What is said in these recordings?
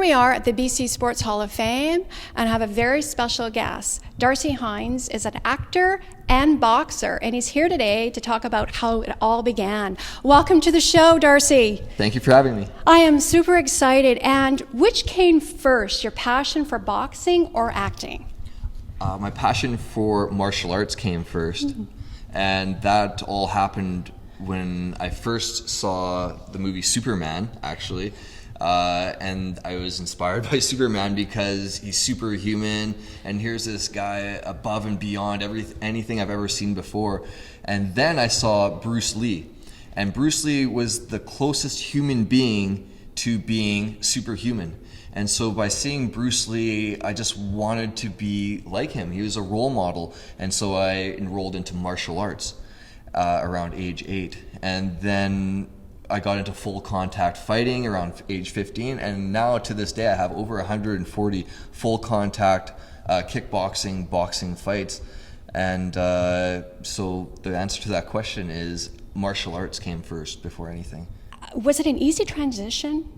We are at the BC Sports Hall of Fame and have a very special guest. Darcy Hinds is an actor and boxer, and he's here today to talk about how it all began. Welcome to the show, Darcy. Thank you for having me. I am super excited. And which came first, your passion for boxing or acting? My passion for martial arts came first, and that all happened when I first saw the movie Superman, actually. And I was inspired by Superman because he's superhuman, and here's this guy above and beyond anything I've ever seen before. And then I saw Bruce Lee, and Bruce Lee was the closest human being to being superhuman. And so by seeing Bruce Lee, I just wanted to be like him. He was a role model, and so I enrolled into martial arts around age 8, and then I got into full contact fighting around age 15, and now to this day I have over 140 full contact kickboxing, boxing fights. And so the answer to that question is martial arts came first before anything. Was it an easy transition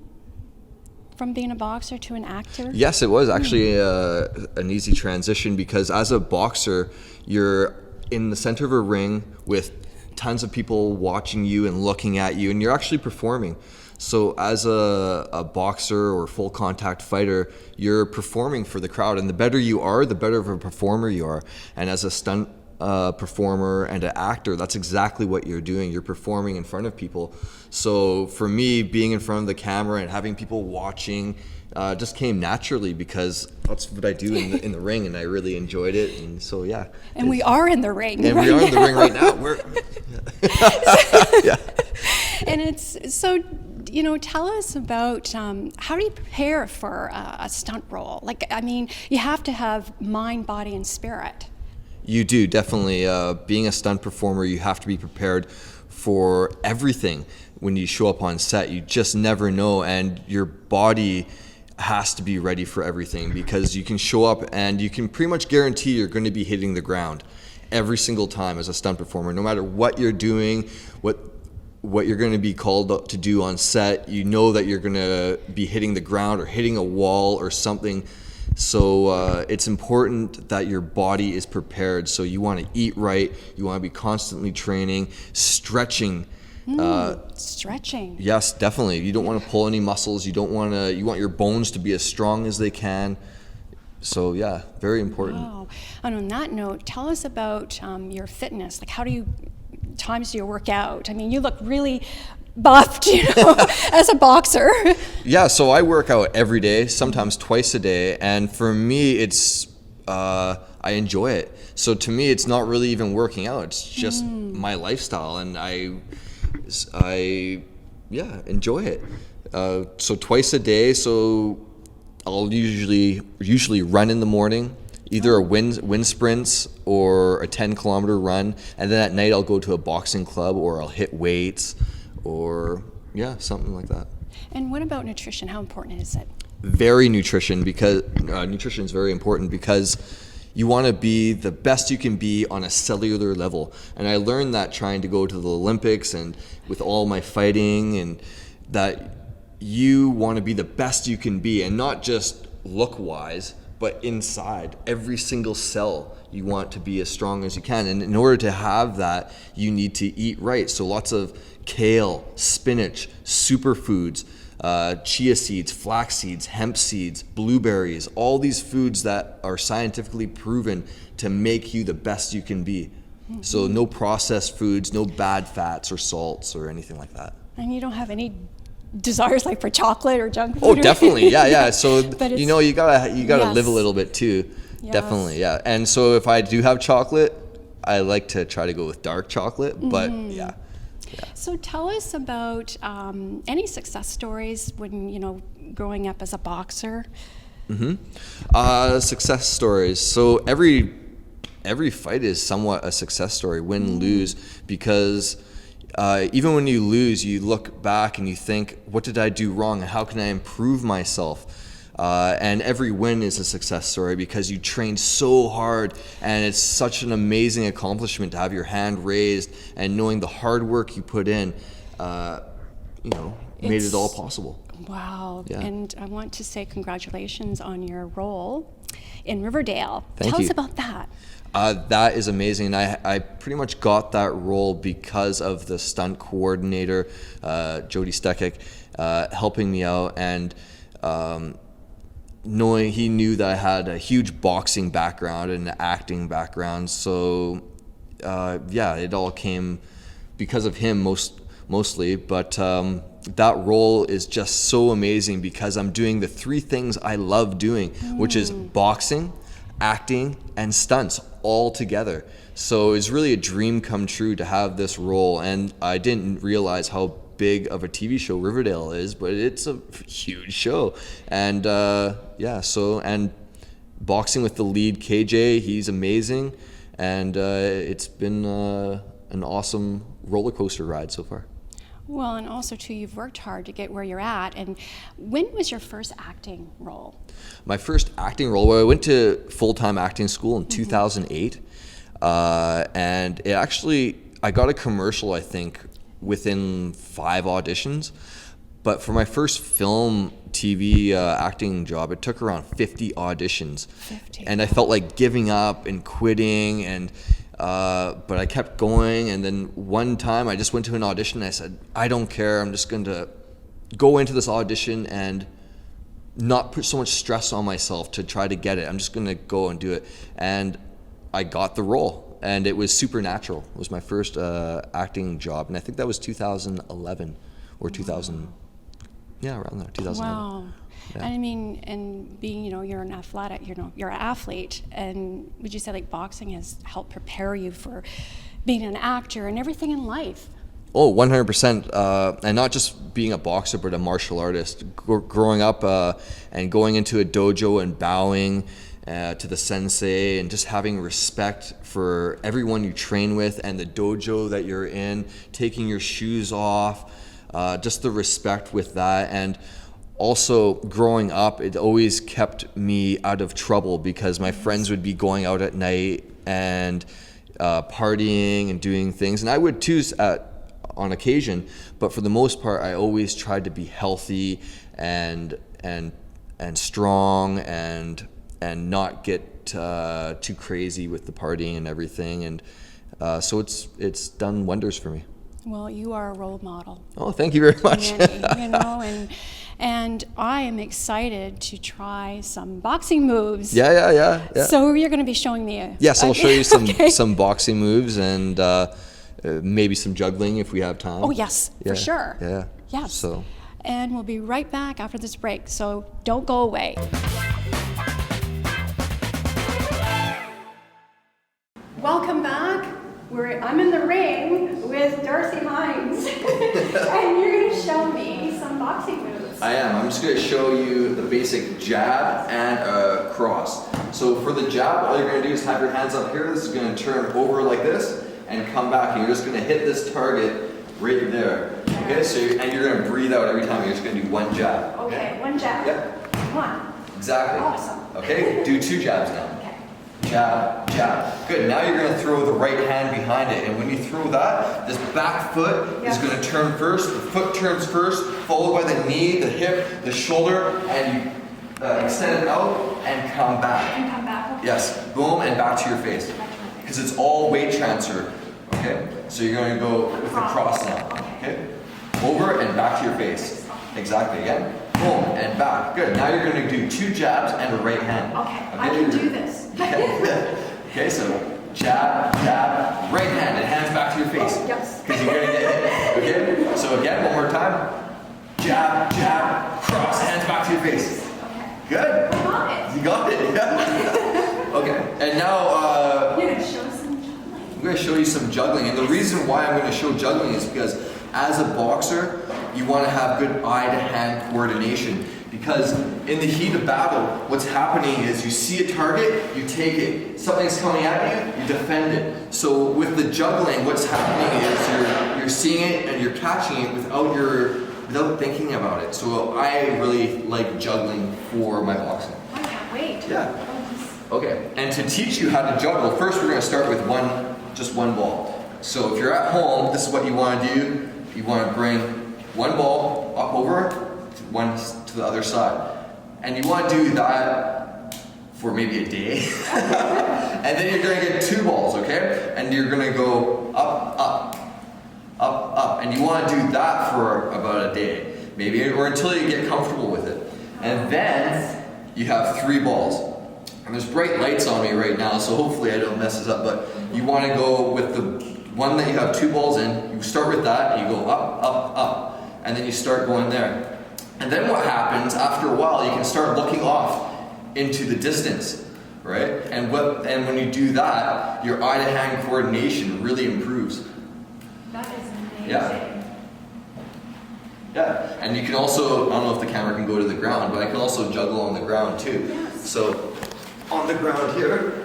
from being a boxer to an actor? Yes, it was actually an easy transition, because as a boxer, you're in the center of a ring with tons of people watching you and looking at you, and you're actually performing. So as a boxer or full contact fighter, you're performing for the crowd, and the better you are, the better of a performer you are. And as a stunt performer and an actor, that's exactly what you're doing. You're performing in front of people. So for me, being in front of the camera and having people watching just came naturally, because that's what I do in the ring, and I really enjoyed it. And so yeah. And we are in the ring. And right we are now. in the ring right now. Yeah. And it's so, tell us about how do you prepare for a stunt role? Like, I mean, you have to have mind, body, and spirit. You do, definitely. Being a stunt performer, you have to be prepared for everything. When you show up on set, you just never know, and your body has to be ready for everything, because you can show up and you can pretty much guarantee you're going to be hitting the ground every single time as a stunt performer. No matter what you're doing, what you're going to be called to do on set, you know that you're going to be hitting the ground or hitting a wall or something. So it's important that your body is prepared. So you want to eat right, you want to be constantly training, stretching. Stretching. Yes, definitely. You don't want to pull any muscles. You want your bones to be as strong as they can. So yeah, very important. Wow. And on that note, tell us about your fitness. Like, how times do you work out? I mean, you look really buffed, as a boxer. Yeah, so I work out every day, sometimes twice a day, and for me, it's I enjoy it. So to me, it's not really even working out. It's just my lifestyle, and I enjoy it. So twice a day. So I'll usually run in the morning, either a wind sprints or a 10-kilometer run, and then at night I'll go to a boxing club, or I'll hit weights, or something like that. And what about nutrition? How important is it? Nutrition is very important, because you want to be the best you can be on a cellular level. And I learned that trying to go to the Olympics and with all my fighting, and that you want to be the best you can be, and not just look-wise, but inside. Every single cell, you want to be as strong as you can. And in order to have that, you need to eat right. So lots of kale, spinach, superfoods, chia seeds, flax seeds, hemp seeds, blueberries, all these foods that are scientifically proven to make you the best you can be. So no processed foods, no bad fats or salts or anything like that. And you don't have any desires like for chocolate or junk food? Oh, definitely, yeah. So you gotta Yes. live a little bit too. Yes. Definitely, yeah. And so if I do have chocolate, I like to try to go with dark chocolate, but yeah. So tell us about any success stories when, growing up as a boxer. Success stories. So every fight is somewhat a success story, win, lose, because even when you lose, you look back and you think, what did I do wrong, and how can I improve myself? And every win is a success story, because you trained so hard, and it's such an amazing accomplishment to have your hand raised, and knowing the hard work you put in, made it all possible. Wow. Yeah. And I want to say congratulations on your role in Riverdale. Thank Tell you. us about that. That is amazing. I pretty much got that role because of the stunt coordinator, Jody Stekik, helping me out, and he knew that I had a huge boxing background and an acting background. So it all came because of him mostly. But that role is just so amazing because I'm doing the three things I love doing, which is boxing, acting, and stunts all together. So it's really a dream come true to have this role, and I didn't realize how big of a TV show Riverdale is, but it's a huge show. And and boxing with the lead KJ, he's amazing, and it's been an awesome roller coaster ride so far. Well, and also too, you've worked hard to get where you're at. And when was your first acting role? My first acting role, well, I went to full-time acting school in 2008, and it actually, I got a commercial, I think, within 5 auditions. But for my first film, TV acting job, it took around 50 auditions. 50. And I felt like giving up and quitting, and but I kept going. And then one time I just went to an audition and I said, I don't care, I'm just going to go into this audition and not put so much stress on myself to try to get it. I'm just going to go and do it. And I got the role, and it was Supernatural. It was my first acting job, and I think that was 2011 or 2000. Yeah, around there, 2011. Wow. Yeah. I mean, and being, you're an athletic, you're an athlete, and would you say like boxing has helped prepare you for being an actor and everything in life? Oh, 100%. And not just being a boxer, but a martial artist. Growing up and going into a dojo and bowing to the sensei and just having respect for everyone you train with and the dojo that you're in, taking your shoes off, just the respect with that. And also growing up, it always kept me out of trouble because my friends would be going out at night and partying and doing things. And I would too on occasion, but for the most part, I always tried to be healthy and strong and not get too crazy with the partying and everything. And so it's done wonders for me. Well, you are a role model. Oh, thank you very much. And I am excited to try some boxing moves. Yeah. So you're going to be showing me Yes, I'll show you some Okay. some boxing moves and maybe some juggling if we have time. Oh, yes, for sure. Yeah. Yes. So. And we'll be right back after this break, so don't go away. Welcome back. I'm in the ring with Darcy Hinds, and you're going to show me some boxing moves. I am. I'm just going to show you the basic jab and a cross. So for the jab, all you're going to do is have your hands up here. This is going to turn over like this and come back. And you're just going to hit this target right there. Okay, so you're going to breathe out every time. You're just going to do one jab. Okay, one jab. Yep. One. Exactly. Awesome. Okay, do 2 jabs now. Okay. Jab, jab. Good. Now you're going to throw the right hand behind it. And when you throw that, this back foot is going to turn first. The foot turns first, followed by the knee, the hip, the shoulder, and you extend it out and come back. And come back. Okay. Yes. Boom, and back to your face. Because it's all weight transfer. Okay? So you're going to go with the cross now. Okay? Over and back to your face. Exactly. Again. Boom, and back. Good. Now you're going to do 2 jabs and a right hand. Okay. I can do this. Okay, so jab, jab, right hand, and hands back to your face. Yes. Because you're going to get hit. Okay? So again, one more time. Jab, jab, cross, hands back to your face. Okay. Good. I got it. You got it. Yeah. Okay. And now You're going to show us some juggling. I'm going to show you some juggling. And the reason why I'm going to show juggling is because as a boxer, you want to have good eye-to-hand coordination. Because in the heat of battle, what's happening is you see a target, you take it. Something's coming at you, you defend it. So with the juggling, what's happening is you're seeing it and you're catching it without thinking about it. So I really like juggling for my boxing. I can't wait. Yeah. Okay. And to teach you how to juggle, first we're going to start with just one ball. So if you're at home, this is what you want to do. You want to bring one ball up over one to the other side. And you want to do that for maybe a day. And then you're going to get 2 balls, okay? And you're going to go up, up, up, up. And you want to do that for about a day, maybe, or until you get comfortable with it. And then you have 3 balls. And there's bright lights on me right now, so hopefully I don't mess this up, but you want to go with the one that you have 2 balls in. You start with that, and you go up, up, up, and then you start going there. And then what happens, after a while, you can start looking off into the distance, right? And when you do that, your eye-to-hand coordination really improves. That is amazing. Yeah. Yeah, and you can also, I don't know if the camera can go to the ground, but I can also juggle on the ground too. Yes. So on the ground here,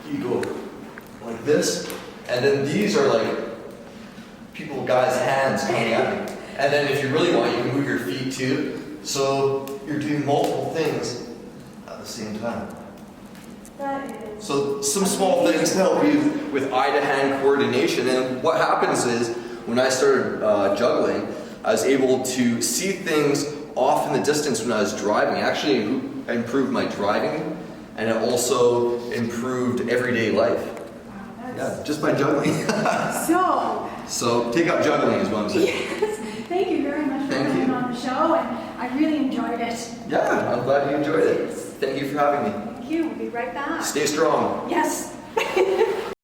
you go like this, and then these are like guys' hands coming at you. And then if you really want, you can move your feet too. So you're doing multiple things at the same time. That is. So some small things to help you with eye-to-hand coordination. And what happens is, when I started juggling, I was able to see things off in the distance when I was driving. It actually improved my driving, and it also improved everyday life. Wow, Yeah, just by juggling. So take up juggling is what I'm saying. Yes, thank you very much for coming on the show, and I really enjoyed it. Yeah, I'm glad you enjoyed it. Thank you for having me. Thank you. We'll be right back. Stay strong. Yes.